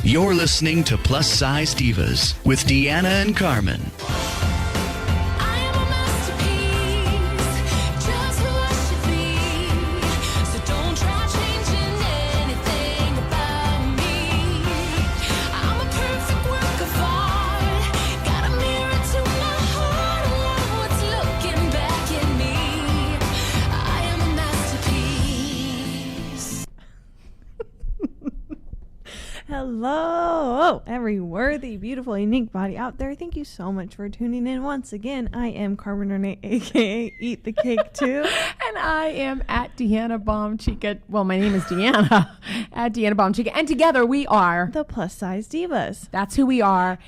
You're listening to Plus Size Divas with Deanna and Carmen. Hello, every worthy, beautiful, unique body out there. Thank you so much for tuning in once again. I am Carmen Renee, aka Eat the Cake Too. And I am at Deanna Bomb Chica. Well, my name is Deanna, at Deanna Bomb Chica. And together we are The Plus Size Divas. That's who we are.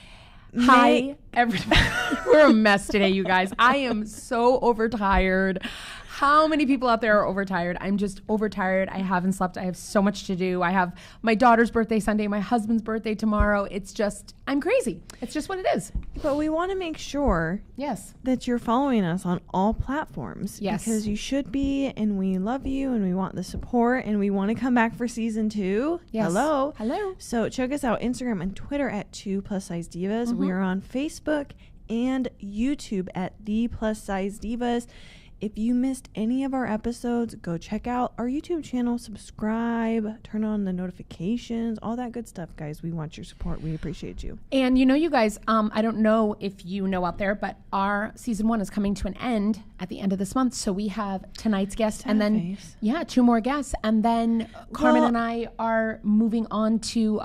Hi, everybody. We're a mess today, you guys. I am so overtired. How many people out there are overtired? I'm just overtired. I haven't slept. I have so much to do. I have my daughter's birthday Sunday, my husband's birthday tomorrow. It's just, I'm crazy. It's just what it is. But we want to make sure that you're following us on all platforms. Yes. Because you should be, and we love you, and we want the support, and we want to come back for season 2. Yes. Hello. Hello. So check us out, Instagram and Twitter at 2 Plus Size Divas. We are on Facebook and YouTube at The Plus Size Divas. If you missed any of our episodes, go check out our YouTube channel, subscribe, turn on the notifications, all that good stuff, guys. We want your support. We appreciate you. And you know, you guys, I don't know if you know out there, but our season 1 is coming to an end at the end of this month. So we have tonight's guest and then, 2 more guests. And then Carmen and I are moving on to,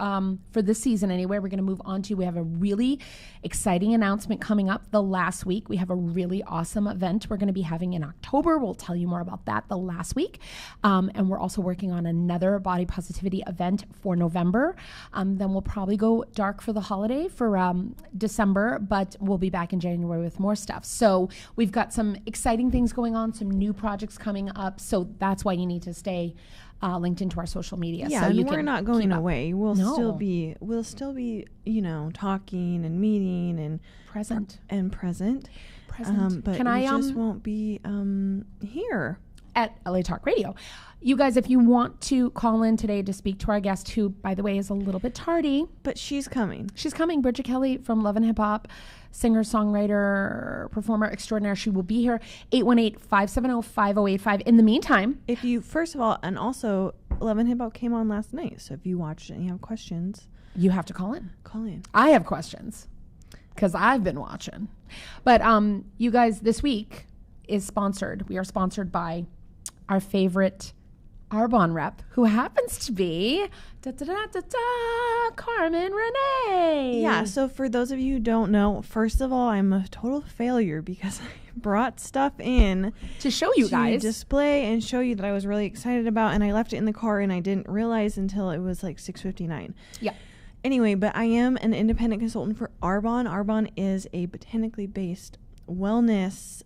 for this season anyway, we're going to move on to, we have a really exciting announcement coming up the last week. We have a really awesome event we're going to be having in October. We'll tell you more about that the last week. And we're also working on another body positivity event for November. Then we'll probably go dark for the holiday for December, but we'll be back in January with more stuff. So we've got some exciting things going on, some new projects coming up. So that's why you need to stay linked into our social media. Yeah, so and you we're not going away. We'll still be, you know, talking and meeting and present. But we just won't be here at LA Talk Radio. You guys, if you want to call in today to speak to our guest, who, by the way, is a little bit tardy. But she's coming. She's coming. Bridget Kelly from Love and Hip Hop, singer, songwriter, performer extraordinaire. She will be here. 818-570-5085. In the meantime, if you, first of all, and also Love and Hip Hop came on last night. So if you watched it and you have questions, you have to call in. Call in. I have questions because I've been watching. But you guys, this week is sponsored. We are sponsored by our favorite Arbonne rep, who happens to be Carmen Renee. Yeah, so for those of you who don't know, first of all, I'm a total failure because I brought stuff in to show you guys, display and show you that I was really excited about, and I left it in the car and I didn't realize until it was like 6:59. Yeah. Anyway, but I am an independent consultant for Arbonne. Arbonne is a botanically based wellness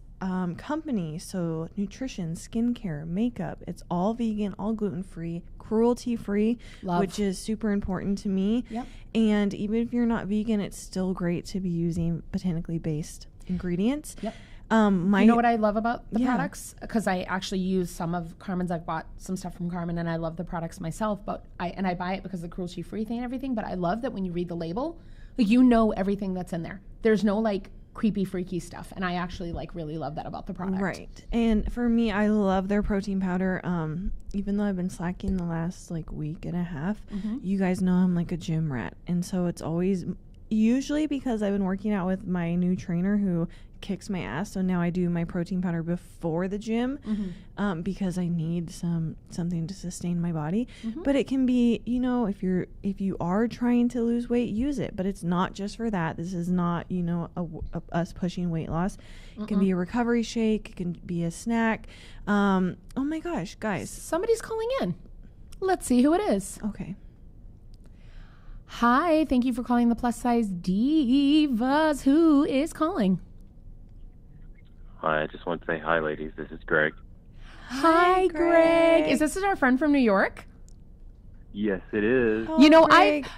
company, so nutrition, skincare, makeup, it's all vegan, all gluten-free, cruelty-free, which is super important to me. Yep. And even if you're not vegan, it's still great to be using botanically based ingredients. Yep. You know what I love about the products? Because I actually use some of Carmen's. I've bought some stuff from Carmen, and I love the products myself. But I buy it because of the cruelty-free thing and everything. But I love that when you read the label, like, you know everything that's in there. There's no like creepy, freaky stuff, and I actually like really love that about the product. Right. And for me, I love their protein powder. Even though I've been slacking the last like week and a half, you guys know I'm like a gym rat, and so it's always usually because I've been working out with my new trainer who kicks my ass. So now I do my protein powder before the gym because I need something to sustain my body. But it can be, you know, if you are trying to lose weight, use it. But it's not just for that. This is not, you know, us pushing weight loss. It can be a recovery shake. It can be a snack. Oh my gosh, guys. Somebody's calling in. Let's see who it is. Okay. Hi, thank you for calling the Plus Size Divas. Who is calling? Hi, I just want to say hi, ladies. This is Greg. Hi, Greg. Is this our friend from New York? Yes, it is. You know,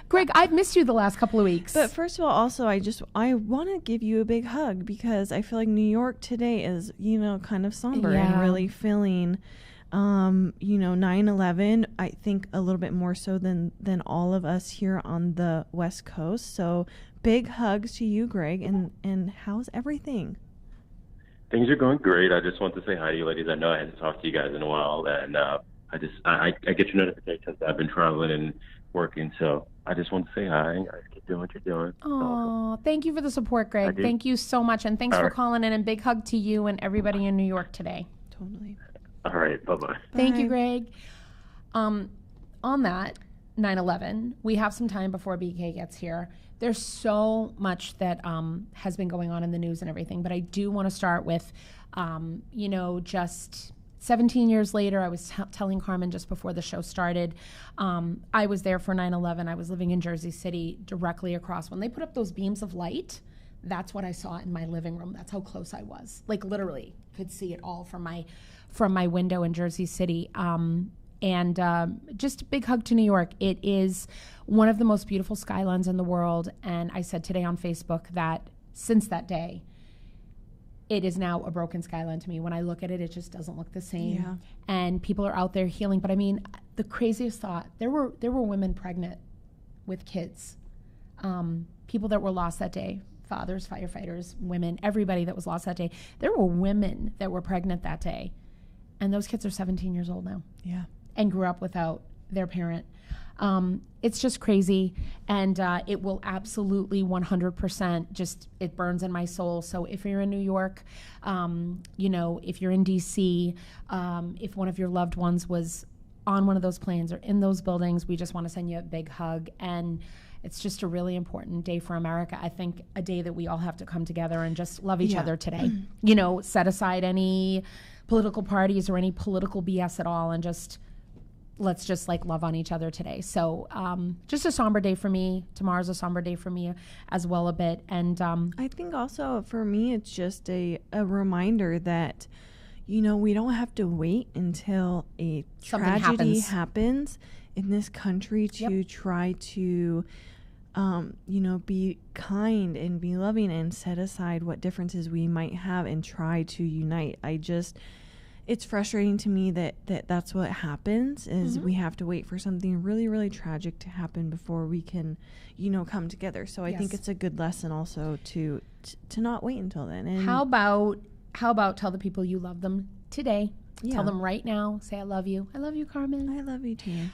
Greg, I've missed you the last couple of weeks. But first of all, also, I want to give you a big hug because I feel like New York today is, you know, kind of somber and really feeling 9/11, I think a little bit more so than all of us here on the West Coast. So big hugs to you, Greg. And how's everything? Things are going great. I just want to say hi to you ladies. I know I hadn't talked to you guys in a while, and I get your notifications. I've been traveling and working, so I just want to say hi. Guys, keep doing what you're doing. Oh, thank you for the support, Greg. Thank you so much, and thanks for calling in. And big hug to you and everybody in New York today. Totally. All right, bye-bye. Thank you, Greg. On that 9/11, we have some time before BK gets here. There's so much that has been going on in the news and everything, but I do want to start with, just 17 years later, I was telling Carmen just before the show started, I was there for 9/11. I was living in Jersey City, directly across. When they put up those beams of light, that's what I saw in my living room. That's how close I was. Like literally could see it all from my window in Jersey City. And just a big hug to New York. It is one of the most beautiful skylines in the world. And I said today on Facebook that since that day, it is now a broken skyline to me. When I look at it, it just doesn't look the same. Yeah. And people are out there healing. But I mean, the craziest thought, there were women pregnant with kids, people that were lost that day, fathers, firefighters, women, everybody that was lost that day. There were women that were pregnant that day. And those kids are 17 years old now. Yeah. And grew up without their parent. It's just crazy, and it will absolutely 100% just, it burns in my soul. So if you're in New York, if you're in DC, if one of your loved ones was on one of those planes or in those buildings, we just want to send you a big hug. And it's just a really important day for America. I think a day that we all have to come together and just love each other today. Set aside any political parties or any political BS at all, and let's just love on each other today. So just a somber day for me. Tomorrow's a somber day for me as well a bit. And I think also for me, it's just a reminder that, we don't have to wait until a tragedy happens in this country to try to, be kind and be loving and set aside what differences we might have and try to unite. It's frustrating to me that that's what happens is we have to wait for something really, really tragic to happen before we can, come together. So I think it's a good lesson also to not wait until then. And how about tell the people you love them today? Yeah. Tell them right now. Say, I love you. I love you, Carmen. I love you too.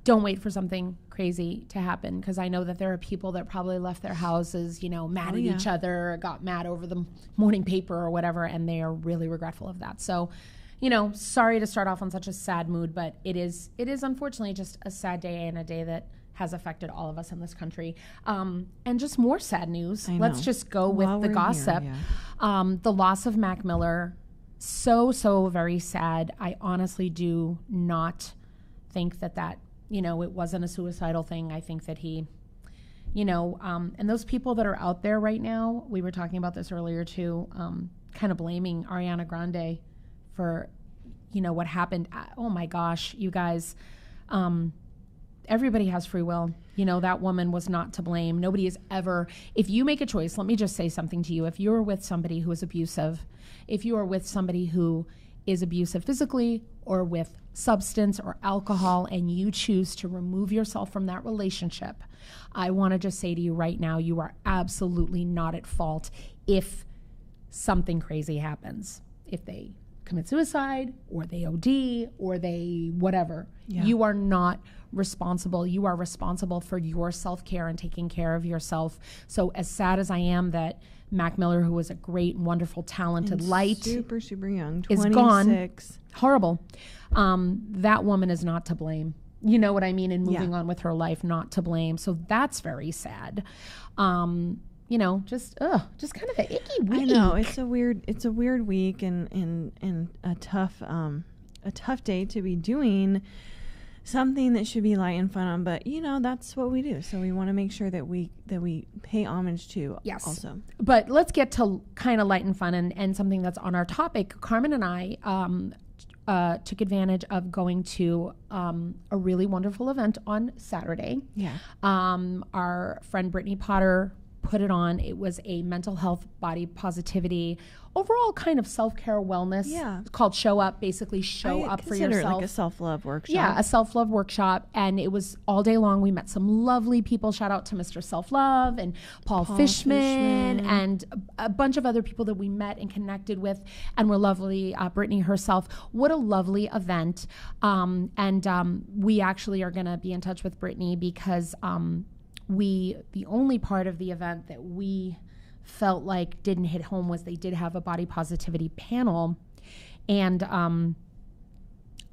Don't wait for something crazy to happen, because I know that there are people that probably left their houses, mad at each other, got mad over the morning paper or whatever, and they are really regretful of that. So, sorry to start off on such a sad mood, but it is unfortunately just a sad day, and a day that has affected all of us in this country. And just more sad news. Let's just go with the gossip. Here, the loss of Mac Miller, so very sad. I honestly do not think that it wasn't a suicidal thing. I think that he, and those people that are out there right now, we were talking about this earlier too, kind of blaming Ariana Grande for, what happened. Oh my gosh, you guys, everybody has free will. That woman was not to blame. Nobody is ever, if you make a choice, let me just say something to you. If you're with somebody who is abusive, if you are with somebody who is abusive physically or with substance or alcohol, and you choose to remove yourself from that relationship, I want to just say to you right now, you are absolutely not at fault if something crazy happens. If they commit suicide or they OD or they whatever, you are not responsible. You are responsible for your self-care and taking care of yourself. So as sad as I am that Mac Miller, who was a great, wonderful, talented light, super young, 26. is gone. Horrible. That woman is not to blame. You know what I mean? And moving on with her life, not to blame. So that's very sad. Just kind of an icky week. I know it's a weird week and a tough day to be doing something that should be light and fun on, but that's what we do. So we want to make sure that we pay homage to also. But let's get to kind of light and fun and something that's on our topic. Carmen and I took advantage of going to a really wonderful event on Saturday. Yeah. Our friend Brittany Potter put it on. It was a mental health, body positivity, overall kind of self-care wellness. Yeah. It's called Show Up, basically show up for yourself. Consider it like a self-love workshop. Yeah, a self-love workshop. And it was all day long. We met some lovely people. Shout out to Mr. Self-Love and Paul Fishman and a bunch of other people that we met and connected with and were lovely. Brittany herself. What a lovely event. We actually are going to be in touch with Brittany because the only part of the event that we felt like didn't hit home was they did have a body positivity panel. And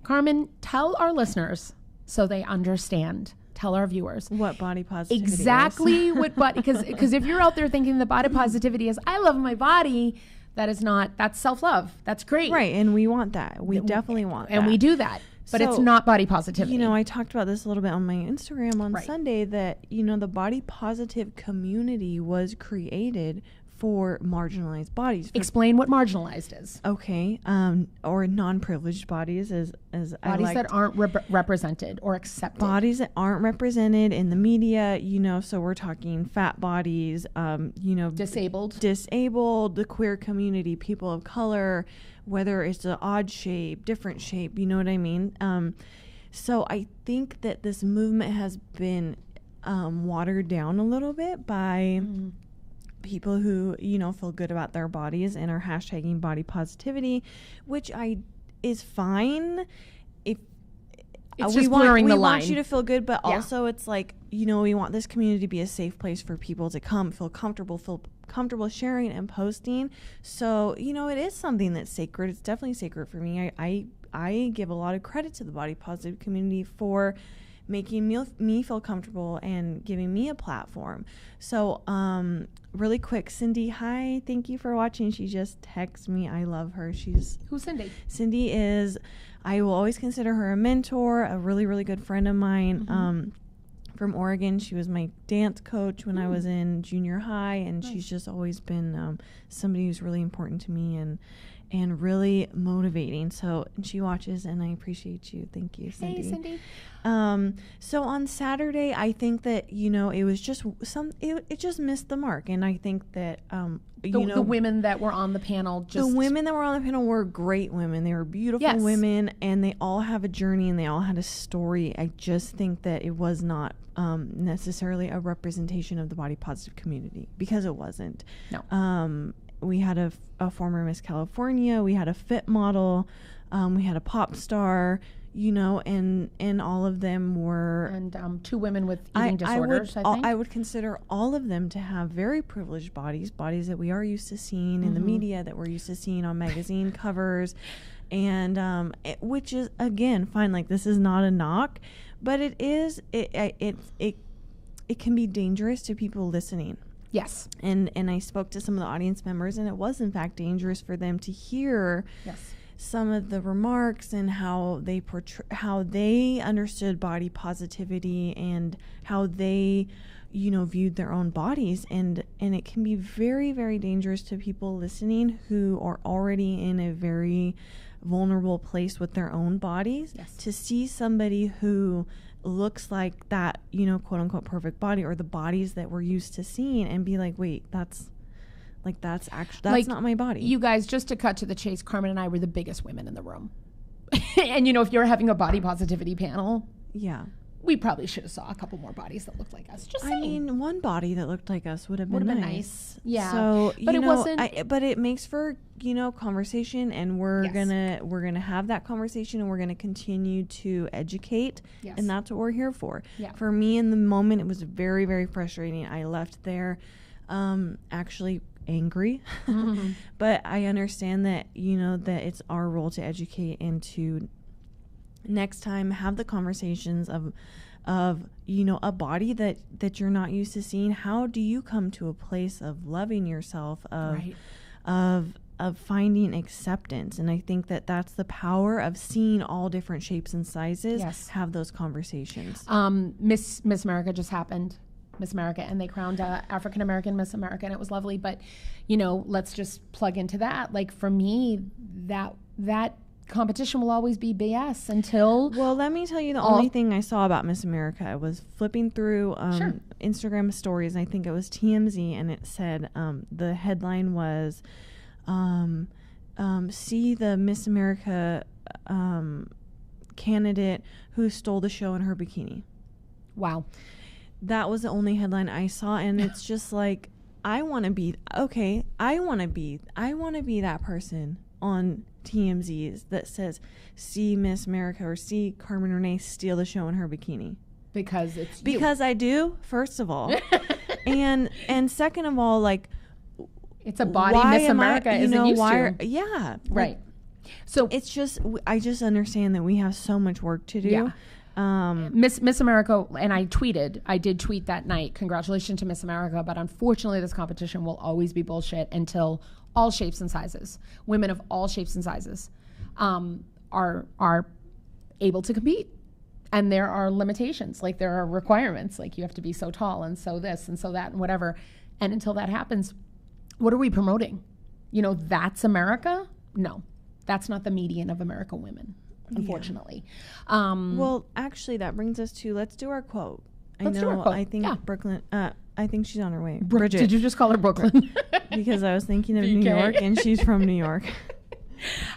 Carmen, tell our listeners so they understand. Tell our viewers what body positivity exactly is. what body, because if you're out there thinking the body positivity is I love my body, that's self-love. That's great. Right, and we want that. We definitely want that. And we do that. But it's not body positivity. You know, I talked about this a little bit on my Instagram on Sunday that, you know, the body positive community was created for marginalized bodies. Explain what marginalized is. Okay. Or non-privileged bodies as bodies that aren't represented or accepted. Bodies that aren't represented in the media, you know, so we're talking fat bodies, you know. Disabled, the queer community, people of color, whether it's an odd shape, different shape, you know what I mean? So I think that this movement has been watered down a little bit by people who, you know, feel good about their bodies and are hashtagging body positivity, which is fine. If it's just blurring the line. We want you to feel good, but also it's like, you know, we want this community to be a safe place for people to come, feel comfortable sharing and posting. So, you know, it is something that's sacred. It's definitely sacred for me. I give a lot of credit to the body positive community for making me feel comfortable and giving me a platform. So, really quick, Cindy, hi, thank you for watching. She just texted me. I love her. Who's Cindy? Cindy is, I will always consider her a mentor, a really, really good friend of mine. From Oregon. She was my dance coach when I was in junior high, and she's just always been somebody who's really important to me and really motivating. So, and she watches, and I appreciate you. Thank you, Cindy. Hey, Cindy. So on Saturday, I think that, you know, it was just it just missed the mark, and I think that the women that were on the panel were great women. They were beautiful women, and they all have a journey and they all had a story. I just think that it was not necessarily a representation of the body positive community, because it wasn't. No. We had a former Miss California, we had a fit model, we had a pop star, you know, and all of them were... And 2 women with eating disorders, I think. I would consider all of them to have very privileged bodies that we are used to seeing in the media, that we're used to seeing on magazine covers, and which is, again, fine. Like, this is not a knock, but it can be dangerous to people listening. Yes. And I spoke to some of the audience members, and it was in fact dangerous for them to hear some of the remarks and how they understood body positivity and how they, you know, viewed their own bodies, and it can be very, very dangerous to people listening who are already in a very vulnerable place with their own bodies. To see somebody who looks like that, you know, quote unquote perfect body, or the bodies that we're used to seeing, and be like, wait, that's not my body. You guys, just to cut to the chase, Carmen and I were the biggest women in the room. And you know, if you're having a body positivity panel, we probably should have saw a couple more bodies that looked like us. Just saying. I mean, one body that looked like us would have been nice. Yeah. So, but it wasn't. But it makes for, you know, conversation, and we're gonna have that conversation, and we're gonna continue to educate, and that's what we're here for. For me, in the moment, it was very, very frustrating. I left there, actually angry, but I understand that, you know, that it's our role to educate and to next time have the conversations of you know, a body that you're not used to seeing. How do you come to a place of loving yourself, of finding acceptance? And I think that that's the power of seeing all different shapes and sizes. Have those conversations. Miss America just happened. Miss America, and they crowned African American Miss America, and it was lovely. But, you know, let's just plug into that. Like, for me, that competition will always be BS until. Well, let me tell you the only thing I saw about Miss America. I was flipping through Instagram stories, and I think it was TMZ, and it said the headline was, see the Miss America candidate who stole the show in her bikini. Wow. That was the only headline I saw, and it's just like, I want to be that person on TMZ's that says, see Miss America or see Carmen Renee steal the show in her bikini. Because it's because I do, first of all. and second of all, like, it's a body Miss America isn't used to. Yeah. Right. So it's just, I just understand that we have so much work to do. Yeah. Miss America, and I did tweet that night, congratulations to Miss America, but unfortunately this competition will always be bullshit until all shapes and sizes, women of all shapes and sizes, are able to compete. And there are limitations, like there are requirements, like you have to be so tall and so this and so that and whatever. And until that happens, what are we promoting? That's America? No, that's not the median of American women. Unfortunately. Yeah. Well, actually, that brings us to, let's do our quote. I think Brooklyn, I think she's on her way. Bridget. Did you just call her Brooklyn? Because I was thinking of New York, and she's from New York.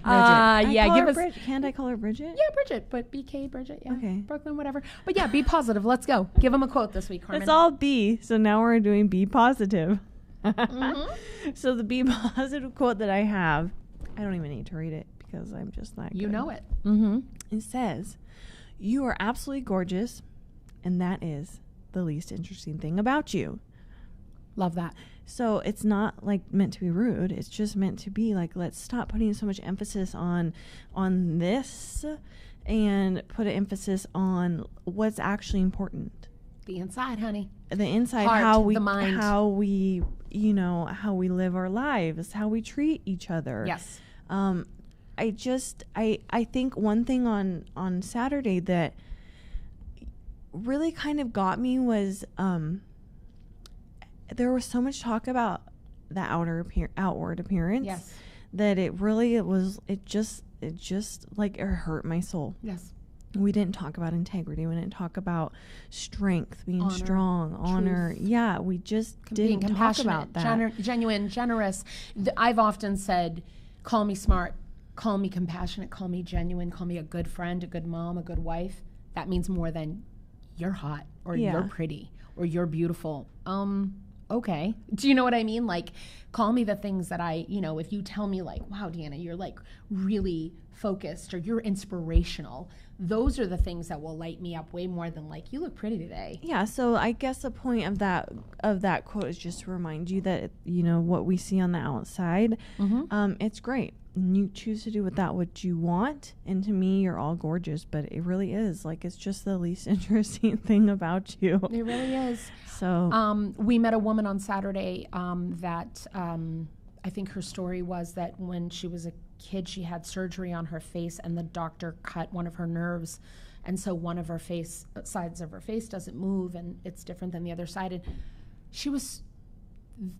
Can't I call her Bridget? Yeah, Bridget, but BK Bridget, yeah. Okay. Brooklyn, whatever. But yeah, be positive. Let's go. Give them a quote this week, Carmen. It's all B, so now we're doing be positive. Mm-hmm. So the be positive quote that I have, I don't even need to read it, because I'm just that good. You know it. Mm-hmm. It says, you are absolutely gorgeous, and that is the least interesting thing about you. Love that. So it's not like meant to be rude. It's just meant to be like, let's stop putting so much emphasis on this and put an emphasis on what's actually important. The inside, honey. The inside, Heart, the mind. how we live our lives, how we treat each other. Yes. I think one thing on Saturday that really kind of got me was there was so much talk about the outward appearance. Yes. That it just like it hurt my soul. Yes. We didn't talk about integrity. We didn't talk about strength, being strong, truth. Honor. Yeah, we just didn't talk about that. Genuine, generous. I've often said, call me smart, call me compassionate, call me genuine, call me a good friend, a good mom, a good wife. That means more than you're hot or you're pretty or you're beautiful. Okay. Do you know what I mean? Like, call me the things that if you tell me like, wow, Deanna, you're like really focused or you're inspirational, those are the things that will light me up way more than like, you look pretty today. Yeah. So I guess the point of that quote is just to remind you that, what we see on the outside, it's great. And you choose to do with that what you want. And to me, you're all gorgeous, but it really is like, it's just the least interesting thing about you. It really is. So, we met a woman on Saturday, that, I think her story was that when she was a kid, she had surgery on her face and the doctor cut one of her nerves. And so one of her sides of her face doesn't move and it's different than the other side. And she was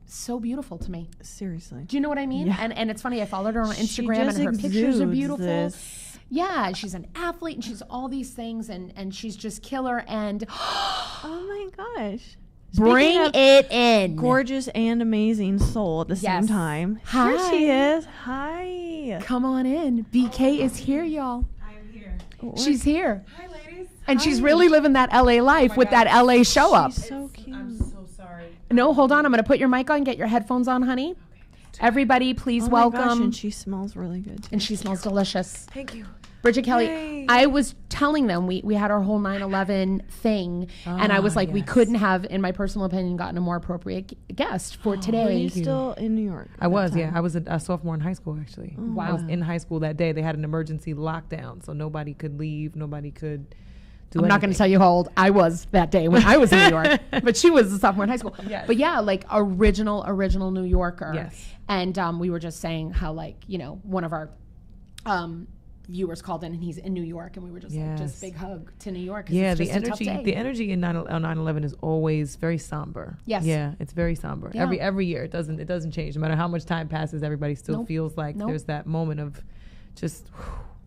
so beautiful to me. Seriously. Do you know what I mean? Yeah. And it's funny, I followed her on Instagram and her pictures are beautiful. This. Yeah, she's an athlete and she's all these things and she's just killer and oh my gosh. Bring it in. Gorgeous and amazing soul at the same time. Hi. Here she is. Hi. Come on in. BK is here, y'all. I'm here. She's here. Hi, ladies. And she's really living that LA life with that LA show up. She's so cute. I'm so sorry. No, hold on. I'm going to put your mic on. Get your headphones on, honey. Okay. Everybody, please Oh my welcome. gosh, and she smells really good too. And she smells delicious. Thank you. Bridget Kelly, Yay. I was telling them we had our whole 9/11 thing, and I was like, we couldn't have, in my personal opinion, gotten a more appropriate guest for Were today. you still in New York? I was, yeah. I was a sophomore in high school, actually. Wow. I was in high school that day. They had an emergency lockdown, so nobody could leave. Nobody could do I'm not going to tell you how old I was that day when I was in New York, but she was a sophomore in high school. Yes. But yeah, like original New Yorker. Yes. And we were just saying how one of our viewers called in and he's in New York and we were just like, just big hug to New York. Yeah, it's just the energy in 9/11 is always very somber. Yes. Yeah, it's very somber. Yeah. Every year it doesn't change. No matter how much time passes, everybody still feels like there's that moment of just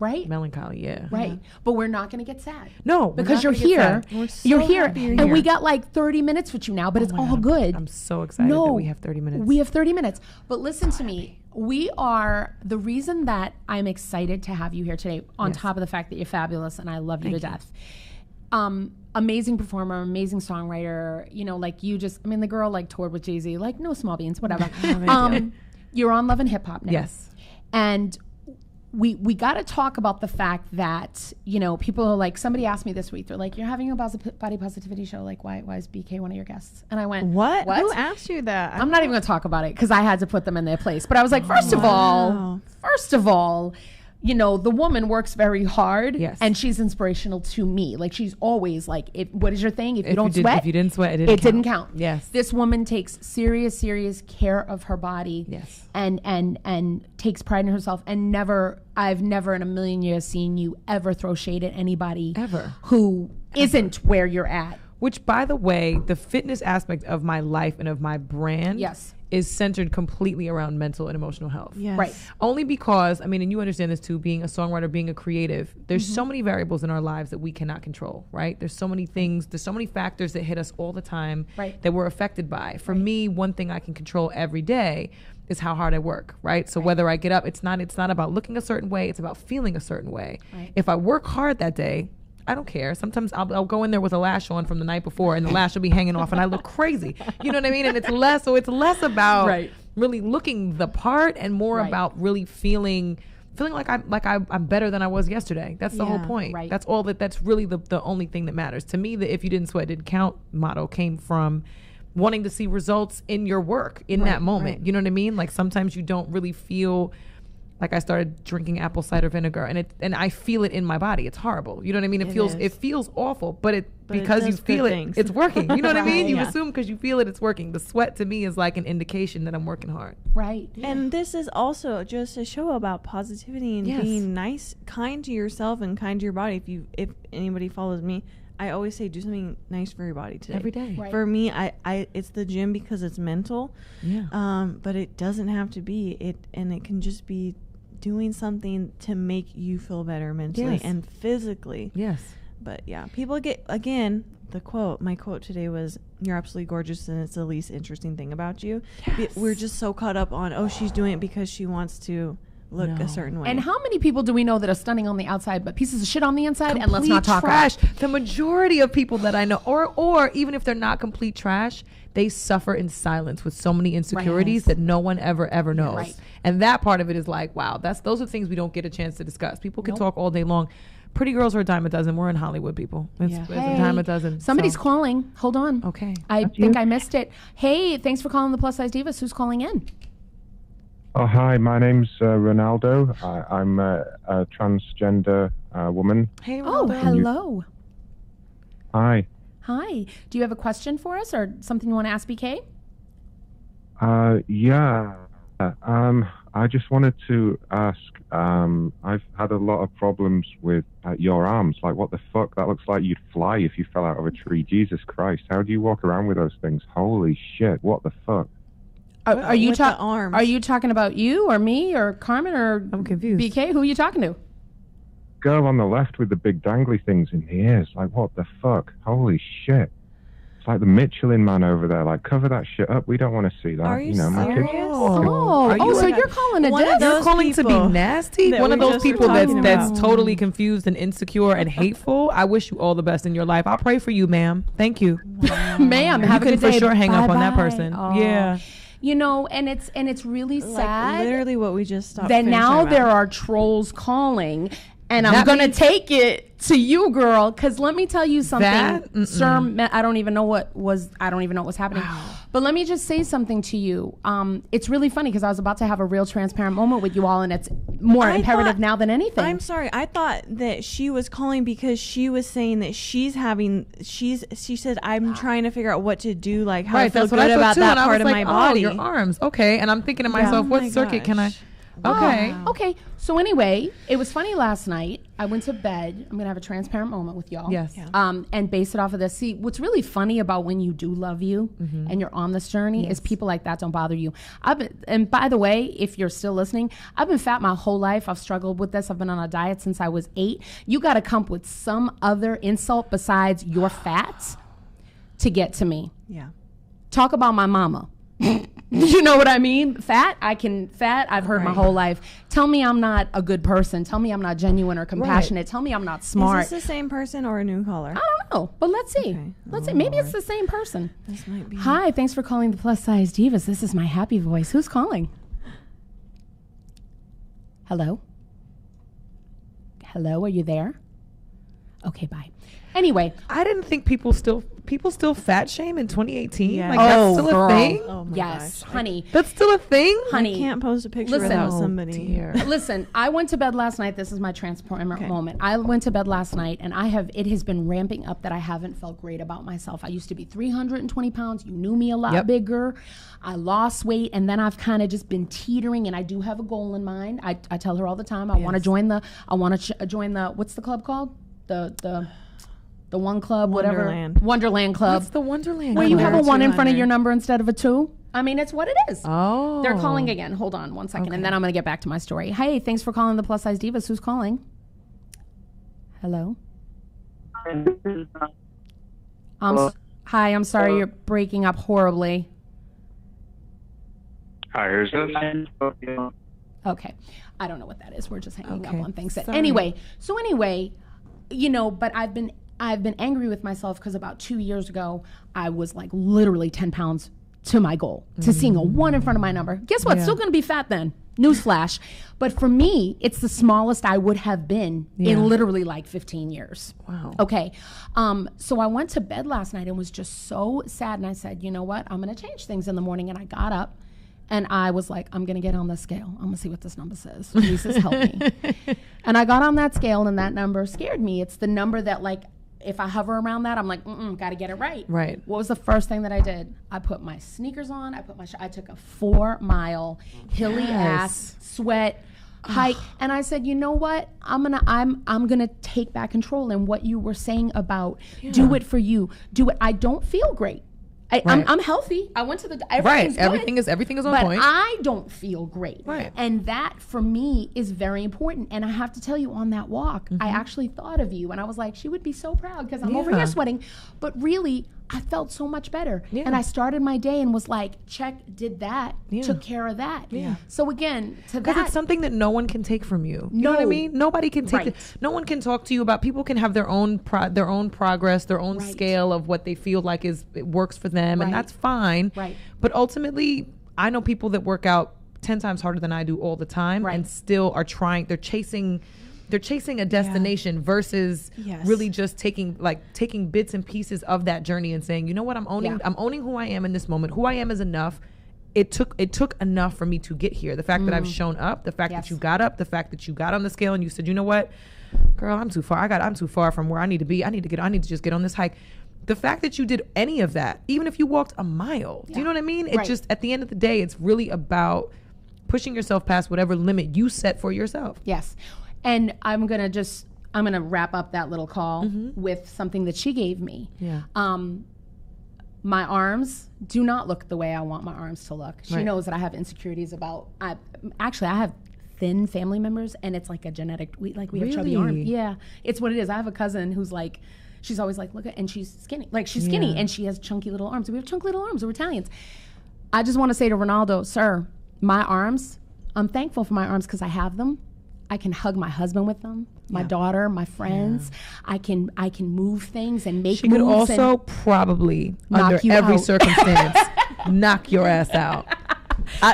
Right. Melancholy, yeah. Right. But we're not going to get sad. No, because you're here. You're here. And we got like 30 minutes with you now, but it's all good. I'm so excited that we have 30 minutes. We have 30 minutes. But listen to me. We are, the reason that I'm excited to have you here today, on top of the fact that you're fabulous and I love you to death. Amazing performer, amazing songwriter, you know, like you just, I mean, the girl like toured with Jay-Z, like no small beans, whatever. You're on Love and Hip Hop now. Yes. And we got to talk about the fact that, you know, people are like, somebody asked me this week, they're like, you're having a body positivity show, like why is BK one of your guests? And I went, what? Who asked you that? I'm not even gonna talk about it because I had to put them in their place. But I was like, first of all, you know, the woman works very hard, and she's inspirational to me. Like, she's always like, what is your thing? If you don't sweat, if you didn't sweat, it didn't count. Yes. This woman takes serious care of her body. Yes. And takes pride in herself. And I've never in a million years seen you ever throw shade at anybody ever who isn't where you're at. Which, by the way, the fitness aspect of my life and of my brand is centered completely around mental and emotional health. Yes. Right. Only because, I mean, and you understand this too, being a songwriter, being a creative, there's so many variables in our lives that we cannot control, right? There's so many things, there's so many factors that hit us all the time that we're affected by. For me, one thing I can control every day is how hard I work, right? So whether I get up, it's not about looking a certain way, it's about feeling a certain way. Right. If I work hard that day, I don't care. Sometimes I'll go in there with a lash on from the night before and the lash will be hanging off and I look crazy. You know what I mean? And it's less about really looking the part and more about really feeling like I'm better than I was yesterday. That's the whole point. Right. That's all that's really the only thing that matters. To me, the if you didn't sweat, didn't count motto came from wanting to see results in your work in that moment. Right. You know what I mean? Like sometimes you don't really feel. Like I started drinking apple cider vinegar and I feel it in my body. It's horrible. You know what I mean? It feels awful, but because you feel it, it's working. You know what I mean? You assume because you feel it, it's working. The sweat to me is like an indication that I'm working hard. Right. Yeah. And this is also just a show about positivity and being nice, kind to yourself and kind to your body. If anybody follows me, I always say do something nice for your body today. Every day. Right. For me, I it's the gym because it's mental. Yeah. But it doesn't have to be it, and it can just be doing something to make you feel better mentally and physically. Yes. But yeah, people get, again, my quote today was, you're absolutely gorgeous and it's the least interesting thing about you. Yes. We're just so caught up on, she's doing it because she wants to look a certain way. And how many people do we know that are stunning on the outside but pieces of shit on the inside? Complete and let's not talk trash. About the majority of people that I know, or even if they're not complete trash, they suffer in silence with so many insecurities that no one ever knows. Right. And that part of it is like, wow, those are things we don't get a chance to discuss. People can talk all day long. Pretty girls are a dime a dozen. We're in Hollywood, people. It's a dime a dozen. Somebody's calling. Hold on. Okay. I think I missed it. Hey, thanks for calling the Plus Size Divas. Who's calling in? Oh, hi. My name's Ronaldo. I'm a transgender woman. Hey, Ronaldo. Oh, hello. Hi. Hi. Do you have a question for us or something you want to ask BK? Yeah. I just wanted to ask, I've had a lot of problems with your arms. Like, what the fuck? That looks like you'd fly if you fell out of a tree. Jesus Christ. How do you walk around with those things? Holy shit. What the fuck? Are you talking about you or me or Carmen or I'm confused. BK? Who are you talking to? Girl on the left with the big dangly things in the ears. Like, what the fuck? Holy shit. It's like the Michelin man over there. Like, cover that shit up. We don't want to see that. Are you my kids. So you're calling a dick? You're calling to be nasty? One of those people that's totally confused and insecure and hateful. I wish you all the best in your life. I'll pray for you, ma'am. Thank you. Ma'am, have a good day. You can for sure hang up on that Bye-bye. person. Oh. Yeah. You know, and it's really sad. Like literally what we just stopped. That now there are trolls calling. And I'm going to take it to you, girl, because let me tell you something. Sir, I don't even know what's happening. Wow. But let me just say something to you. It's really funny because I was about to have a real transparent moment with you all, and it's more imperative now than anything. I'm sorry. I thought that she was calling because she was saying that she said, I'm trying to figure out what to do, like how to feel good about that part of my body. Your arms. Okay. And I'm thinking to myself, what circuit can I? Okay. Okay. So anyway, it was funny last night. I went to bed. I'm gonna have a transparent moment with y'all. Yes. Yeah. And base it off of this. See, what's really funny about when you do love you and you're on this journey is people like that don't bother you. And by the way, if you're still listening, I've been fat my whole life. I've struggled with this. I've been on a diet since I was 8. You got to come up with some other insult besides your fats to get to me. Yeah. Talk about my mama. You know what I mean? Fat, I've heard my whole life. Tell me I'm not a good person. Tell me I'm not genuine or compassionate. Right. Tell me I'm not smart. Is this the same person or a new caller? I don't know, but let's see. Okay. Let's see. Maybe it's the same person. This might be. Hi, thanks for calling the Plus Size Divas. This is my happy voice. Who's calling? Hello? Hello, are you there? Okay, bye. Anyway, I didn't think people still fat shame in 2018. Yeah. Like that's still girl. a thing. Oh my yes, gosh. honey. That's still a thing. Honey, I can't post a picture listen. without Oh, somebody. dear. Listen, I went to bed last night. This is my transparent moment. I went to bed last night, and it has been ramping up that I haven't felt great about myself. I used to be 320 pounds. You knew me a lot bigger. I lost weight, and then I've kind of just been teetering, and I do have a goal in mind. I tell her all the time, I want to join the, what's the club called? The one club, Wonderland. whatever. Wonderland Club. What's the Wonderland? Where you have a 1 in front of 200. your number instead of a 2. I mean, it's what it is. Oh. They're calling again. Hold on 1 second, and then I'm going to get back to my story. Hey, thanks for calling the Plus Size Divas. Who's calling? Hello? Hi, I'm sorry you're breaking up horribly. Hi, who's this? Okay. I don't know what that is. We're just hanging up Okay. on things. Sorry. Anyway, you know, but I've been angry with myself because about 2 years ago, I was like literally 10 pounds to my goal, to seeing a 1 in front of my number. Guess what? Yeah. Still going to be fat then. Newsflash. But for me, it's the smallest I would have been in literally like 15 years. Wow. Okay. So I went to bed last night and was just so sad. And I said, you know what? I'm going to change things in the morning. And I got up and I was like, I'm going to get on the scale. I'm going to see what this number says. Jesus, help me. And I got on that scale and that number scared me. It's the number that, like, if I hover around that, I'm like, got to get it right. Right. What was the first thing that I did? I put my sneakers on. I took a 4-mile hilly ass sweat hike, and I said, you know what? I'm gonna take back control. And what you were saying about do it for you, do it. I don't feel great. I'm healthy. I went to the everything's good, everything is on but point. I don't feel great. Right. And that for me is very important. And I have to tell you, on that walk, I actually thought of you, and I was like, she would be so proud because I'm over here sweating. But really, I felt so much better. Yeah. And I started my day and was like, check, did that, took care of that. Yeah. So again, because it's something that no one can take from you. You know what I mean? Nobody can take it. No one can talk to you about. People can have their own progress, their own scale of what they feel like it works for them, and that's fine. Right. But ultimately, I know people that work out 10 times harder than I do all the time, and still are trying. They're chasing a destination versus really just taking bits and pieces of that journey and saying, you know what, I'm owning who I am in this moment. Who I am is enough. It took enough for me to get here. The fact that I've shown up, the fact that you got up, the fact that you got on the scale and you said, you know what, girl, I'm too far. I'm too far from where I need to be. I need to just get on this hike. The fact that you did any of that, even if you walked a mile, do you know what I mean? It just, at the end of the day, it's really about pushing yourself past whatever limit you set for yourself. Yes. And I'm going to wrap up that little call with something that she gave me. Yeah. My arms do not look the way I want my arms to look. She knows that I have insecurities about, I have thin family members, and it's like a genetic, we have chubby arms. Yeah. It's what it is. I have a cousin who's like, she's always like, look at, and she's skinny. Like, she's skinny and she has chunky little arms. We have chunky little arms. We're Italians. I just want to say to Ronaldo, sir, my arms, I'm thankful for my arms because I have them. I can hug my husband with them, my daughter, my friends. I can move things and make moves. She could also probably, under every circumstance, knock your ass out.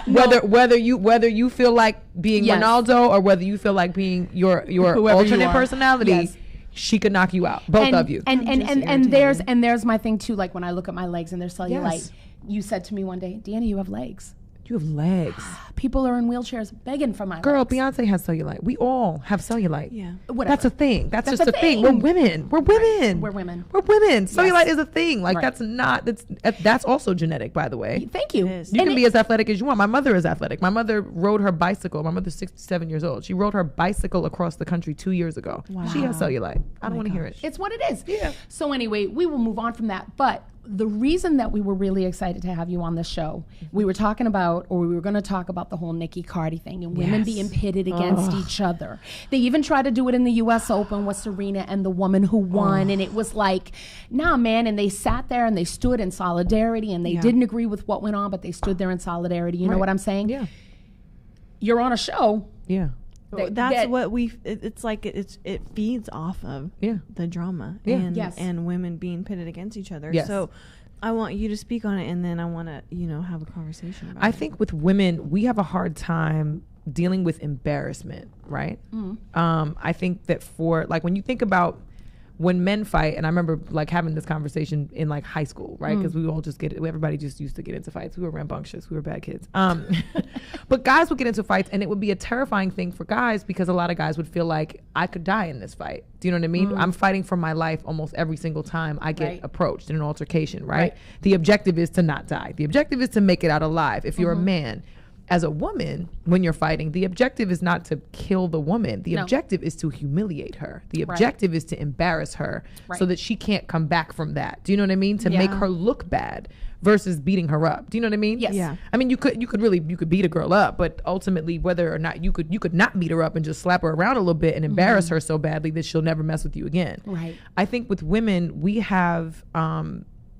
Whether you feel like being Ronaldo or whether you feel like being your alternate personality, she could knock you out. Both of you. And there's my thing too. Like when I look at my legs and they're cellulite, you said to me one day, Deanna, you have legs. You have legs. People are in wheelchairs begging for my Girl, legs. Beyonce has cellulite. We all have cellulite. Yeah. Whatever. That's a thing. That's just a a thing. thing. We're women. We're women. We're women. We're women. Cellulite Yes. is a thing. Like Right. that's also genetic, by the way. Thank you. It is. You And can be as athletic as you want. My mother is athletic. My mother rode her bicycle. My mother's 67 years old. She rode her bicycle across the country 2 years ago. Wow. She has cellulite. I don't want to hear it. It's what it is. Yeah. So anyway, we will move on from that. But the reason that we were really excited to have you on the show, we were talking about, or we were going to talk about the whole Nicki Cardi thing and women Yes. being pitted against each other. They even tried to do it in the U.S. Open with Serena and the woman who won. And it was like, nah, man. And they sat there and they stood in solidarity and they didn't agree with what went on, but they stood there in solidarity. You know what I'm saying? Yeah. You're on a show. Yeah. That's what it's like. It feeds off of the drama and women being pitted against each other. Yes. So I want you to speak on it, and then I want to have a conversation about it. I think with women, we have a hard time dealing with embarrassment, right? I think that for like when you think about when men fight, and I remember like having this conversation in like high school, right? Because we all just everybody just used to get into fights. We were rambunctious. We were bad kids. But guys would get into fights, and it would be a terrifying thing for guys because a lot of guys would feel like I could die in this fight. Do you know what I mean? I'm fighting for my life almost every single time I get approached in an altercation, right? The objective is to not die. The objective is to make it out alive. If you're a man, as a woman, when you're fighting, the objective is not to kill the woman. The objective is to humiliate her. The objective is to embarrass her so that she can't come back from that. Do you know what I mean? To make her look bad versus beating her up. Do you know what I mean? Yes. Yeah. I mean, you could beat a girl up, but ultimately, whether or not you could not beat her up and just slap her around a little bit and embarrass her so badly that she'll never mess with you again. Right. I think with women, we have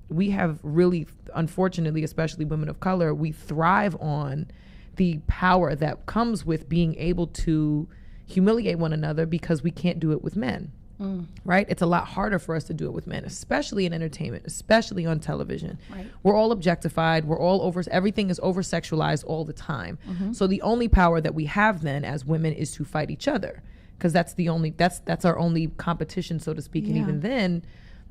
really, unfortunately, especially women of color, we thrive on the power that comes with being able to humiliate one another because we can't do it with men. Right? It's a lot harder for us to do it with men, especially in entertainment, especially on television. Right. We're all objectified. We're all everything is over sexualized all the time. So the only power that we have then as women is to fight each other, because that's our only competition, so to speak. And even then,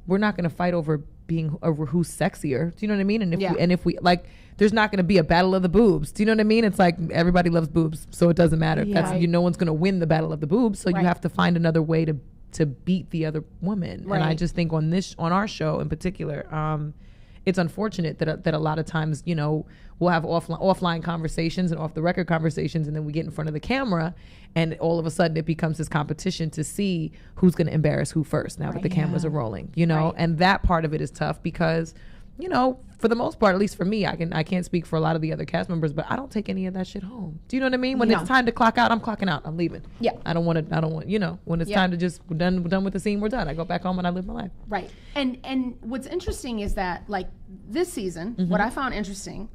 we're not going to fight over who's sexier. Do you know what I mean? And if we like, there's not going to be a battle of the boobs. Do you know what I mean? It's like everybody loves boobs, so it doesn't matter. No one's going to win the battle of the boobs. So you have to find another way to beat the other woman. And I just think on our show in particular, it's unfortunate that a lot of times, we'll have offline conversations and off the record conversations, and then we get in front of the camera, and all of a sudden it becomes this competition to see who's going to embarrass who first. Now that the cameras are rolling, and that part of it is tough because, for the most part, at least for me, I can't speak for a lot of the other cast members, but I don't take any of that shit home. Do you know what I mean? When it's time to clock out, I'm clocking out. I'm leaving. Yeah. I don't want, when it's time to just, we're done with the scene, we're done. I go back home and I live my life. Right. And what's interesting is that, like, this season, what I found interesting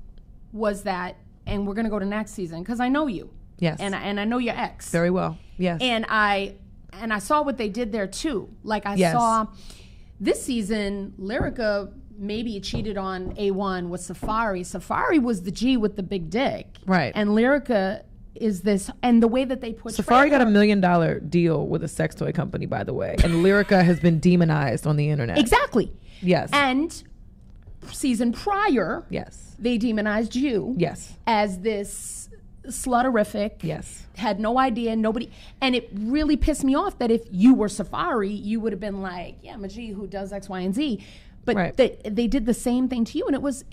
was that, and we're going to go to next season, because I know you. Yes. And I know your ex. Very well. Yes. And I saw what they did there too. Like I saw this season, Lyrica maybe cheated on A1 with Safari. Safari was the G with the big dick. Right. And Lyrica is this, and the way that they portray Safari got $1 million deal with a sex toy company, by the way. And Lyrica has been demonized on the internet. Exactly. Yes. And season prior, they demonized you as this sluterific. Yes. Had no idea, nobody, and it really pissed me off that if you were Safari, you would have been like, yeah, I'm a G who does X, Y, and Z. But they did the same thing to you, and it was.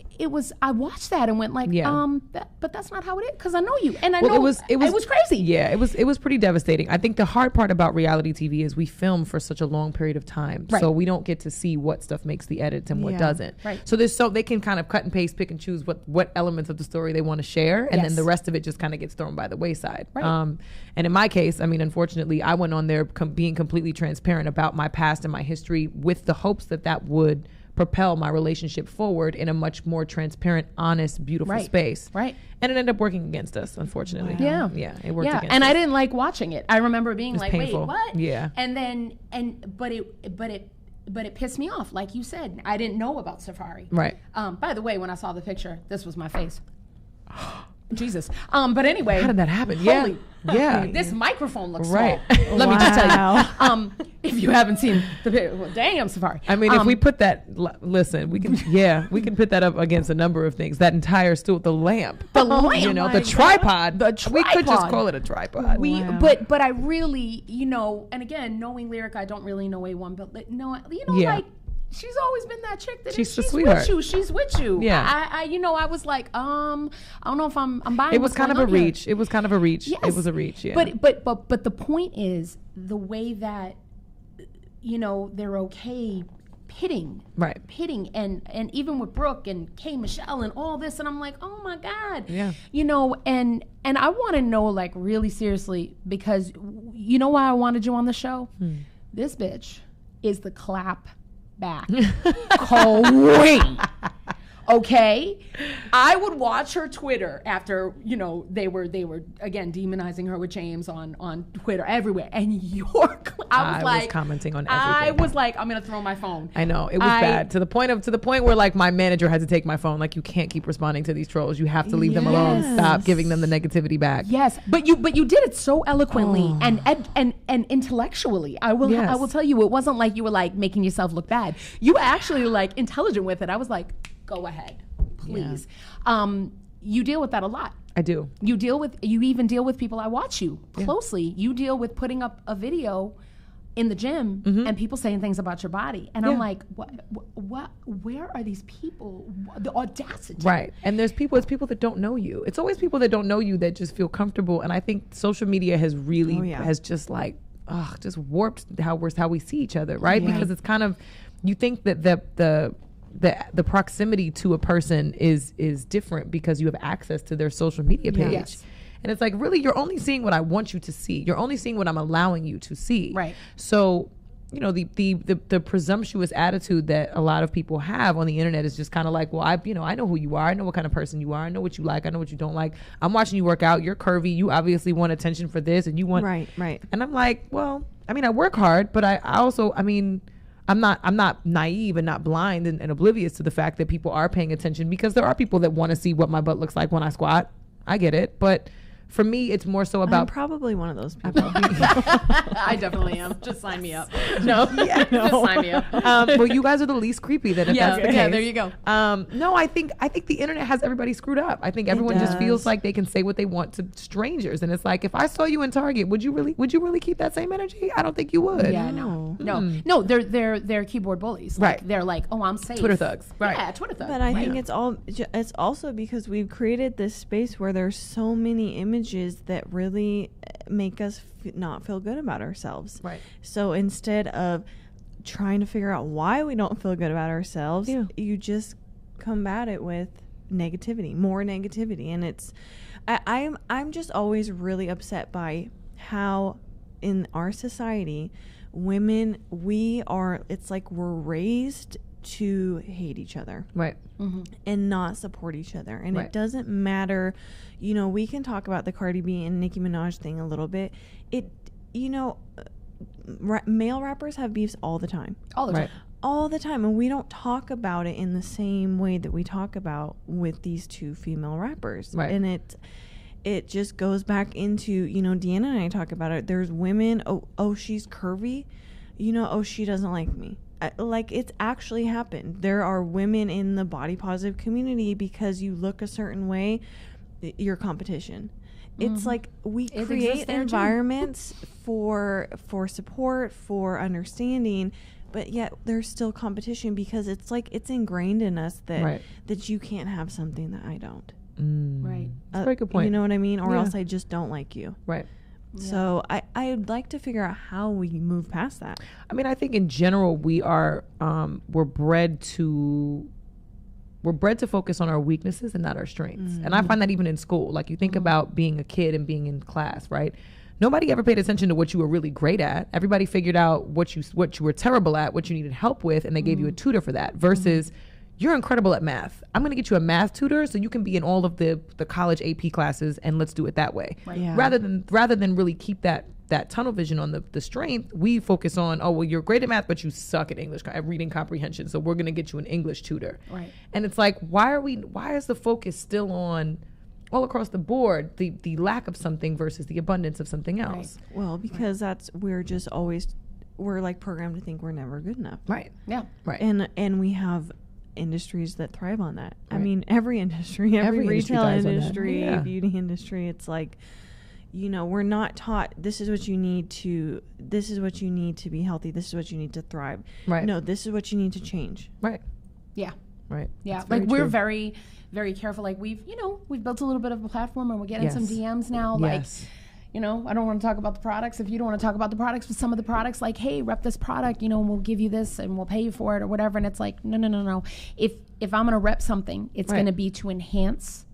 I watched that and went like, but that's not how it is, because I know you, and I know it was crazy. Yeah, it was pretty devastating. I think the hard part about reality TV is we film for such a long period of time, so we don't get to see what stuff makes the edits and what doesn't. Right. So they can kind of cut and paste, pick and choose what elements of the story they want to share, and then the rest of it just kind of gets thrown by the wayside. Right. And in my case, I mean, unfortunately, I went on there being completely transparent about my past and my history with the hopes that would propel my relationship forward in a much more transparent, honest, beautiful space. Right. And it ended up working against us, unfortunately. Wow. Yeah. It worked against us. And I didn't like watching it. I remember being like, painful. wait, what? Yeah. But it pissed me off. Like you said, I didn't know about Safari. Right. By the way, when I saw the picture, this was my face. Jesus. But anyway. How did that happen? Yeah. This microphone looks right. small. Let me just tell you. If you haven't seen the video, well, damn, Safari. I mean, if we put that, listen, we can put that up against a number of things. That entire stool, the lamp, you know, the tripod. We could just call it a tripod. But I really, you know, and again, knowing Lyric, I don't really know A1, but no, you know, like, she's always been that chick that she's sweetheart. With you. She's with you. Yeah. I you know, I was like, I don't know if I'm buying. It was kind of a reach. It was kind of a reach. Yes. It was a reach. Yeah. But the point is the way that, you know, they're okay pitting and even with Brooke and K Michelle and all this, and I'm like, oh my God. Yeah. You know, and I want to know, like, really seriously, because you know why I wanted you on the show? This bitch is the clap back queen. Okay, I would watch her Twitter after, you know, they were again demonizing her with James on Twitter everywhere, and I was commenting on everything. I was like, I'm gonna throw my phone. I know, it was bad to the point where, like, my manager had to take my phone. Like, you can't keep responding to these trolls. You have to leave them alone. Stop giving them the negativity back. Yes, but you did it so eloquently and intellectually. I will tell you, it wasn't like you were like making yourself look bad. You were actually like intelligent with it. I was like, go ahead, please. You deal with that a lot. I do. You even deal with people. I watch you closely. You deal with putting up a video in the gym and people saying things about your body. And I'm like, what, where are these people? The audacity. Right. And it's people that don't know you. It's always people that don't know you that just feel comfortable. And I think social media has really, has just like, just warped how we see each other. Right. Because it's kind of, you think that the proximity to a person is different because you have access to their social media page. Yes. And it's like, really, you're only seeing what I want you to see. You're only seeing what I'm allowing you to see. Right. So, you know, the presumptuous attitude that a lot of people have on the internet is just kind of like, well, I know who you are. I know what kind of person you are. I know what you like. I know what you don't like. I'm watching you work out. You're curvy. You obviously want attention for this, and you want right. And I'm like, well, I mean, I work hard, but I also, I mean, I'm not naive and not blind and oblivious to the fact that people are paying attention, because there are people that want to see what my butt looks like when I squat. I get it, but for me, it's more so about... I'm probably one of those people. I definitely am. Just sign me up. Just sign me up. Well, you guys are the least creepy then, if that's the case. Yeah, there you go. No, I think the internet has everybody screwed up. I think everyone just feels like they can say what they want to strangers, and it's like, if I saw you in Target, would you really keep that same energy? I don't think you would. Yeah, no. They're keyboard bullies. Like, they're like, oh, I'm safe. Twitter thugs. Right. Yeah, Twitter thugs. But I think it's also because we've created this space where there's so many images that really make us not feel good about ourselves. Right. So instead of trying to figure out why we don't feel good about ourselves, you just combat it with negativity, more negativity. And it's, I'm just always really upset by how in our society, women, it's like we're raised to hate each other. Right. And not support each other. And it doesn't matter, you know, we can talk about the Cardi B and Nicki Minaj thing a little bit. Male rappers have beefs all the time. All the time. And we don't talk about it in the same way that we talk about with these two female rappers. Right. And it just goes back into, you know, Deanna and I talk about it. There's women, oh, she's curvy. You know, oh, she doesn't like me. Like, it's actually happened. There are women in the body positive community because you look a certain way, your competition. It's like we create environments for support, for understanding, but yet there's still competition because it's like it's ingrained in us that you can't have something that I don't. Right. That's a very good point. You know what I mean? Or else I just don't like you. Right. So I'd like to figure out how we move past that. I mean, I think in general we are we're bred to focus on our weaknesses and not our strengths. And I find that even in school. Like, you think about being a kid and being in class, right? Nobody ever paid attention to what you were really great at. Everybody figured out what you were terrible at, what you needed help with, and they gave you a tutor for that. Versus you're incredible at math. I'm going to get you a math tutor so you can be in all of the college AP classes, and let's do it that way. Right. Yeah. Rather than really keep that tunnel vision on the strength, we focus on, oh, well, you're great at math, but you suck at English, at reading comprehension, so we're going to get you an English tutor. Right. And it's like, why is the focus still on all across the board, the lack of something versus the abundance of something else. Right. Well, because we're just always, we're like programmed to think we're never good enough. Right. Yeah. Right. And we have industries that thrive on that. Right. I mean, every industry, every retail industry, yeah. beauty industry, it's like, you know, we're not taught this is what you need to be healthy. This is what you need to thrive. Right. No, this is what you need to change. Right. Yeah. Right. Yeah. That's Like very we're true. very, very careful. Like we've built a little bit of a platform and we're getting some DMs now. Like, Yes. you know, I don't want to talk about the products. If you don't want to talk about the products, but some of the products, like, hey, rep this product, you know, and we'll give you this and we'll pay you for it or whatever. And it's like, no. If I'm going to rep something, it's going to be to enhance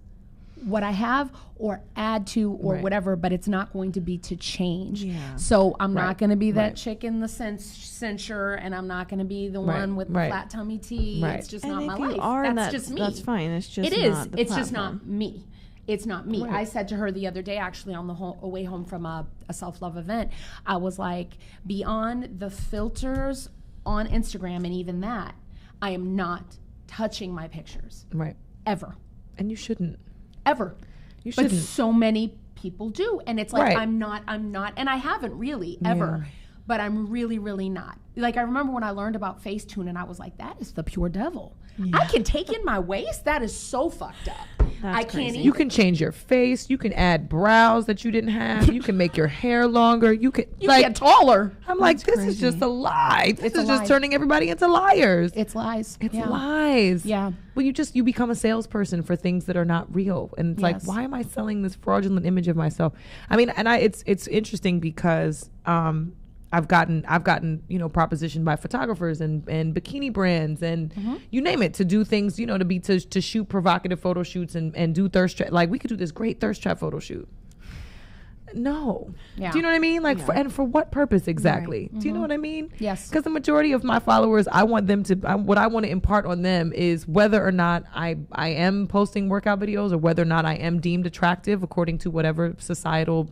what I have or add to or whatever, but it's not going to be to change. Yeah. So I'm not going to be that chick in the censure, and I'm not going to be the one with the flat tummy tea. It's just not my life. That's just me. That's fine. It's just it is. not the It's just platform. not me. It's not me. I said to her the other day, actually, on the way home from a self-love event, I was like, beyond the filters on Instagram and even that, I am not touching my pictures. Right. Ever. And you shouldn't. Ever. You shouldn't. But so many people do. And it's like, Right. I'm not, and I haven't really, ever. But I'm really, really not. Like, I remember when I learned about Facetune, and I was like, that is the pure devil. I can take in my waist? That is so fucked up. I can't crazy. even. You can change your face. You can add brows that you didn't have. You can make your hair longer. You can get taller. I'm like, this is just a lie. This It's a is just lie. turning everybody into liars. It's lies. It's Yeah. lies. Yeah. Well, you become a salesperson for things that are not real, and it's like, Yes. why am I selling this fraudulent image of myself? I mean, and it's interesting because I've gotten propositioned by photographers and bikini brands and you name it to do things, to shoot provocative photo shoots and do thirst trap. Like, we could do this great thirst trap photo shoot. No. Yeah. Do you know what I mean? Like, for what purpose exactly? Do you know what I mean? Yes. Because the majority of my followers, I want them to, what I want to impart on them is whether or not I am posting workout videos or whether or not I am deemed attractive according to whatever societal,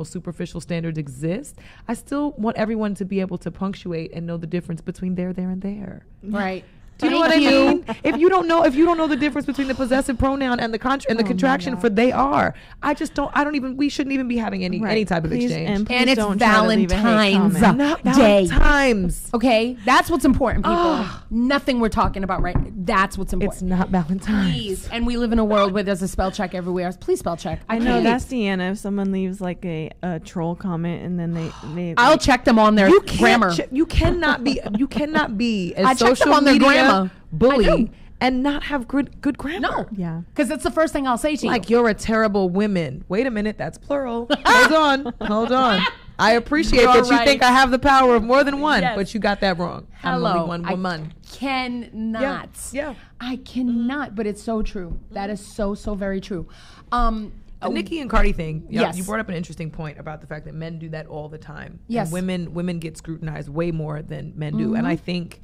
superficial standards exist. I still want everyone to be able to punctuate and know the difference between there, and there. Right. Do you know what I mean? If you don't know the difference between the possessive pronoun and the contraction for they are, we shouldn't even be having any type of exchange. And it's don't try to leave a hate Valentine's comment. Not Day. Valentine's. Okay, that's what's important, people. Nothing we're talking about right. That's what's important. It's not Valentine's. Please, and we live in a world where there's a spell check everywhere. Please spell check. I know that's Deanna. If someone leaves like a troll comment and then they I'll check them on their grammar. You cannot be a I checked them social on their media grammar. I bully do. and not have good grammar. No. Yeah. Because it's the first thing I'll say to you. Like, you're a terrible woman. Wait a minute, that's plural. Hold on. I appreciate You're that you right. think I have the power of more than one, Yes. but you got that wrong. Hello. I'm only one woman. I cannot. Yeah. I cannot, but it's so true. That is so very true. The Nicki and Cardi thing, Yes. you brought up an interesting point about the fact that men do that all the time. Yes. And women get scrutinized way more than men do. And I think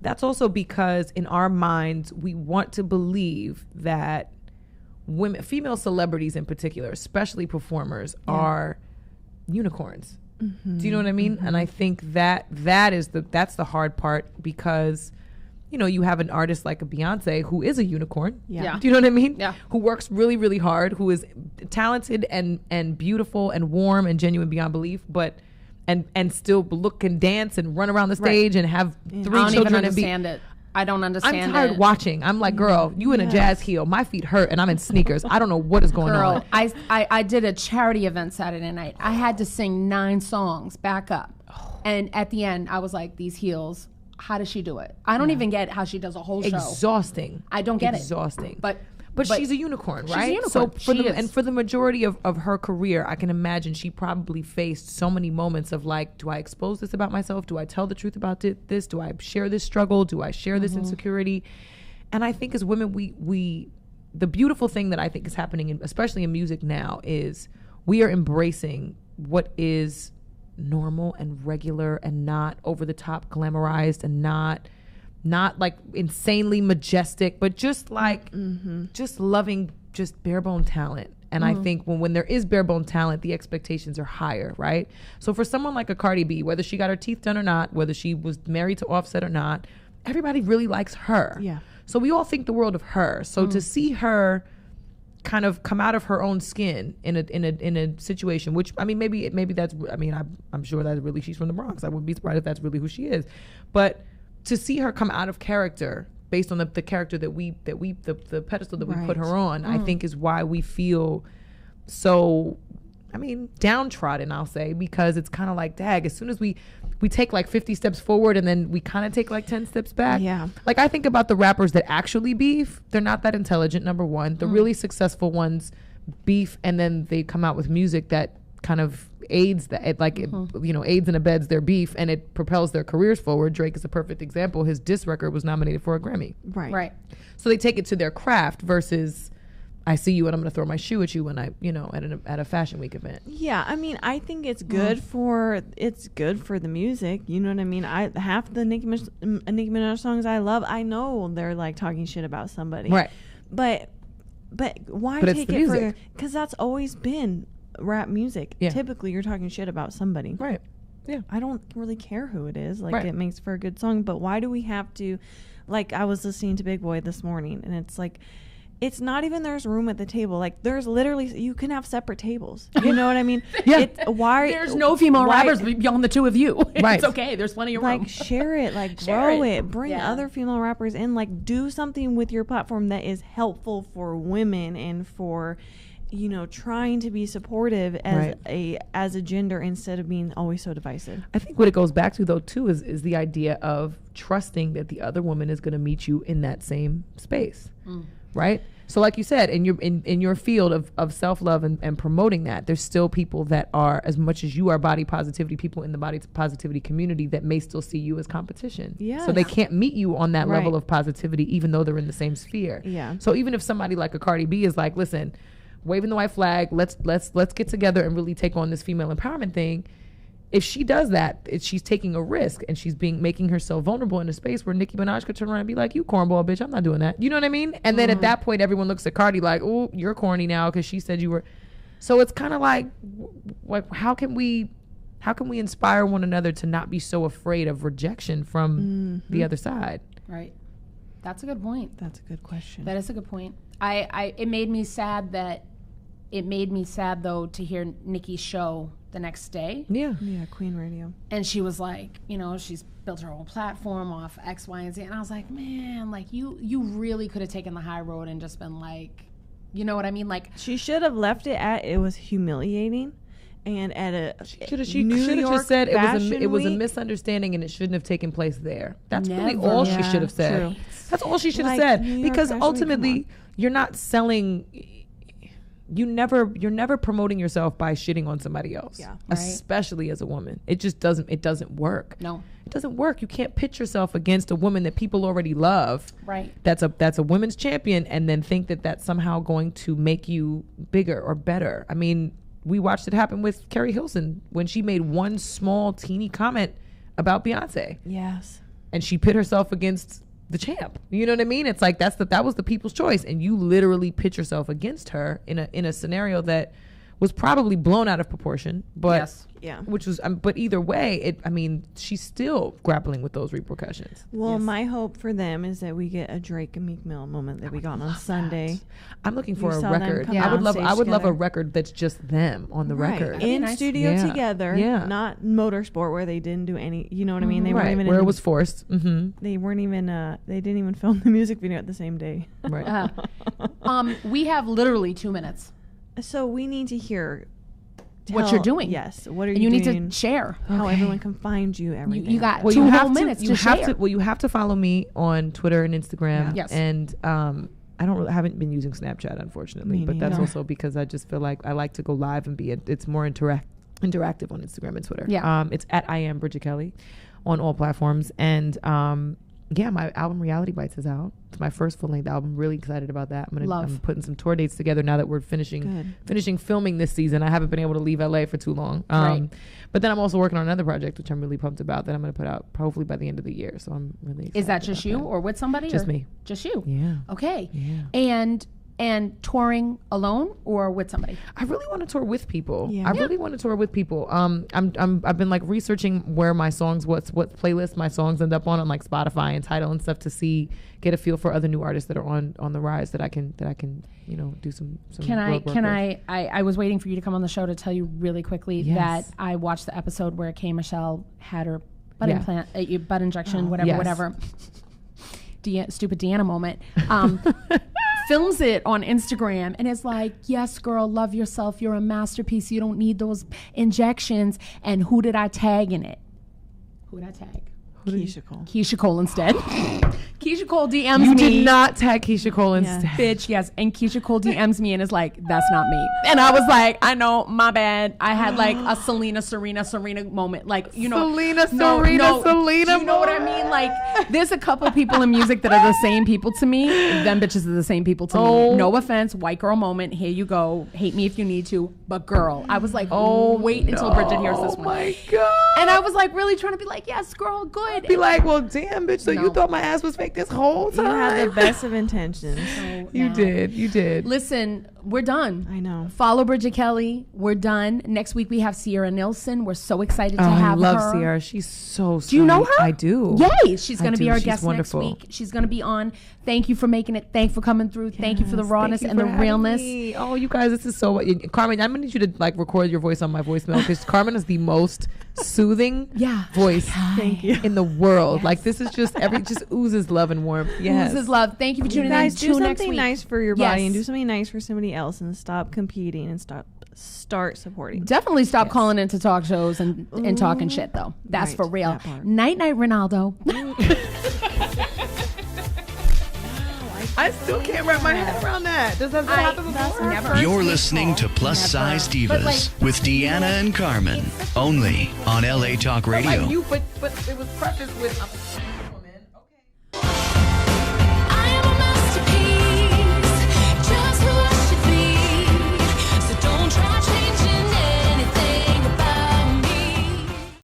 that's also because in our minds, we want to believe that female celebrities in particular, especially performers, are unicorns. Do you know what I mean? And I think that's the hard part because you have an artist like a Beyonce who is a unicorn. Yeah. Do you know what I mean? Yeah. Who works really, really hard, who is talented and beautiful and warm and genuine beyond belief, but and still look and dance and run around the stage and have 3 I don't children even and be. understand it. I don't understand I'm tired it. watching. I'm like, girl, you in a jazz heel. My feet hurt and I'm in sneakers. I don't know what is going on. Girl, I did a charity event Saturday night. I had to sing 9 songs back up. And at the end, I was like, these heels, how does she do it? I don't even get how she does a whole show. Exhausting. I don't get Exhausting. it. But she's a unicorn, right? She's a unicorn. So for the majority of her career, I can imagine she probably faced so many moments of like, do I expose this about myself? Do I tell the truth about this? Do I share this struggle? Do I share this insecurity? And I think as women, we the beautiful thing that I think is happening, especially in music now, is we are embracing what is normal and regular and not over the top glamorized and not like insanely majestic, but just like just loving just bare bone talent. And I think when there is bare bone talent, the expectations are higher, right? So for someone like a Cardi B, whether she got her teeth done or not, whether she was married to Offset or not, everybody really likes her. Yeah. So we all think the world of her. So to see her kind of come out of her own skin in a situation, which I mean maybe that's, I mean I'm sure that's really, she's from the Bronx. I wouldn't be surprised if that's really who she is, but to see her come out of character based on the character that the pedestal that we put her on, I think is why we feel so, I mean, downtrodden, I'll say, because it's kind of like, dag, as soon as we take like 50 steps forward and then we kind of take like 10 steps back. Yeah. Like I think about the rappers that actually beef, they're not that intelligent, number one. The really successful ones beef and then they come out with music that kind of aids that, aids and abets their beef and it propels their careers forward. Drake is a perfect example. His diss record was nominated for a Grammy. Right. So they take it to their craft versus, I see you and I'm going to throw my shoe at you when I, at a fashion week event. Yeah, I mean, I think it's good for the music. You know what I mean? Half the Nicki Minaj songs I love, I know they're like talking shit about somebody. Right. But why take it further? Because that's always been rap music. Yeah. Typically, you're talking shit about somebody. Right. Yeah. I don't really care who it is. Like, it makes for a good song. But why do we have to? Like, I was listening to Big Boy this morning, and it's like, it's not even there's room at the table. Like there's literally, you can have separate tables. You know what I mean? Yeah. There's no female rappers beyond the two of you. Right. It's okay. There's plenty of room. Like share it, like grow it, bring other female rappers in, like do something with your platform that is helpful for women and for, trying to be supportive as a gender instead of being always so divisive. I think what it goes back to though too is the idea of trusting that the other woman is going to meet you in that same space. Right? So like you said, in your field of self-love and promoting that, there's still people that are, as much as you are body positivity, people in the body positivity community that may still see you as competition. Yeah. So they can't meet you on that level of positivity, even though they're in the same sphere. Yeah. So even if somebody like a Cardi B is like, listen, waving the white flag, let's get together and really take on this female empowerment thing. If she does that, she's taking a risk and she's making herself vulnerable in a space where Nicki Minaj could turn around and be like, you cornball bitch, I'm not doing that. You know what I mean? And then at that point, everyone looks at Cardi like, oh, you're corny now because she said you were. So it's kind of like how can we inspire one another to not be so afraid of rejection from the other side? Right. That's a good point. That's a good question. That is a good point. It made me sad though to hear Nicki's show the next day. Yeah, Queen Radio. And she was like, she's built her whole platform off X, Y, and Z. And I was like, man, like you really could have taken the high road and just been like, you know what I mean? Like she should have left it was humiliating. And at a she should have just said it was a misunderstanding and it shouldn't have taken place there. That's really all she should have said. True. That's all she should have said. Because ultimately you're not selling. You're never promoting yourself by shitting on somebody else. Yeah. Especially as a woman. It just doesn't work. No. It doesn't work. You can't pitch yourself against a woman that people already love. Right. That's a women's champion and then think that that's somehow going to make you bigger or better. I mean, we watched it happen with Carrie Hilson when she made one small teeny comment about Beyonce. Yes. And she pit herself against the champ. You know what I mean? It's like that was the people's choice, and you literally pit yourself against her in a scenario that was probably blown out of proportion. But yes. Yeah. Which was, but either way, she's still grappling with those repercussions. Well, my hope for them is that we get a Drake and Meek Mill moment that we got on Sunday. I'm looking for a record. Yeah. I would love a record that's just them on the record in studio together. Yeah. Not Motorsport where they didn't do any. You know what I mean? They weren't even where it was forced. They weren't even. They didn't even film the music video at the same day. Right. We have literally 2 minutes. So we need to hear what you're doing. Yes. What are you doing? You need to share. How everyone can find you, everything. You got 2 whole minutes to share. You have to follow me on Twitter and Instagram. Yeah. Yes. And I haven't been using Snapchat, unfortunately. But that's also because I just feel like I like to go live and it's more interactive on Instagram and Twitter. Yeah. It's at I am Bridget Kelly on all platforms. And my album Reality Bites is out. It's my first full-length album. Really excited about that. I'm putting some tour dates together now that we're finishing filming this season. I haven't been able to leave LA for too long. But then I'm also working on another project, which I'm really pumped about, that I'm going to put out hopefully by the end of the year. So I'm really excited. Is that just you or with somebody? Just me. Just you? Yeah. Okay. Yeah. And and touring alone or with somebody? I really want to tour with people. Yeah. I really want to tour with people. I've been like researching where my songs, what playlist my songs end up on like Spotify and Tidal and stuff to get a feel for other new artists that are on the rise that I can do some. I was waiting for you to come on the show to tell you really quickly that I watched the episode where K Michelle had her butt implant, butt injection, whatever. Stupid Deanna moment. Films it on Instagram and is like, yes, girl, love yourself. You're a masterpiece. You don't need those injections. And who did I tag in it? Who did I tag? Keisha Cole. Keisha Cole instead. Keisha Cole DMs me. You did not tag Keisha Cole instead. Bitch, yes. And Keisha Cole DMs me and is like, that's not me. And I was like, I know, my bad. I had like a Serena moment. Like, Serena. Do you know what I mean? Like, there's a couple people in music that are the same people to me. Them bitches are the same people to me. No offense, white girl moment. Here you go. Hate me if you need to. But girl, I was like, wait until Bridget hears this one. Oh my God. And I was like really trying to be like, yes, girl, good. Be like, well, damn, bitch. So you thought my ass was fake this whole time? You had the best of intentions. You did. Listen, we're done. I know. Follow Bridget Kelly. We're done. Next week we have Sierra Nilsson. We're so excited to have her. I love Sierra. She's so sweet. Do you know her? I do. Yay! She's going to be our guest wonderful. next week. She's going to be on. Thank you for making it. Thank you for coming through. Thank you for the rawness and the realness. Oh, you guys, this is so. Carmen, I'm going to need you to like record your voice on my voicemail because Carmen is the most soothing voice in the world. Yes. Like this is just just oozes love and warmth. Yes. Oozes love. Thank you for tuning in. Guys, do next something week. nice for your body and do something nice for somebody else and stop competing and start supporting. Definitely stop calling into talk shows and talking shit though. That's for real. Night night, Ronaldo. I still can't wrap my head around that. Does that happen before? Never. You're listening to Plus Size Divas with Deanna and Carmen, only on LA Talk Radio. But it was prefaced with.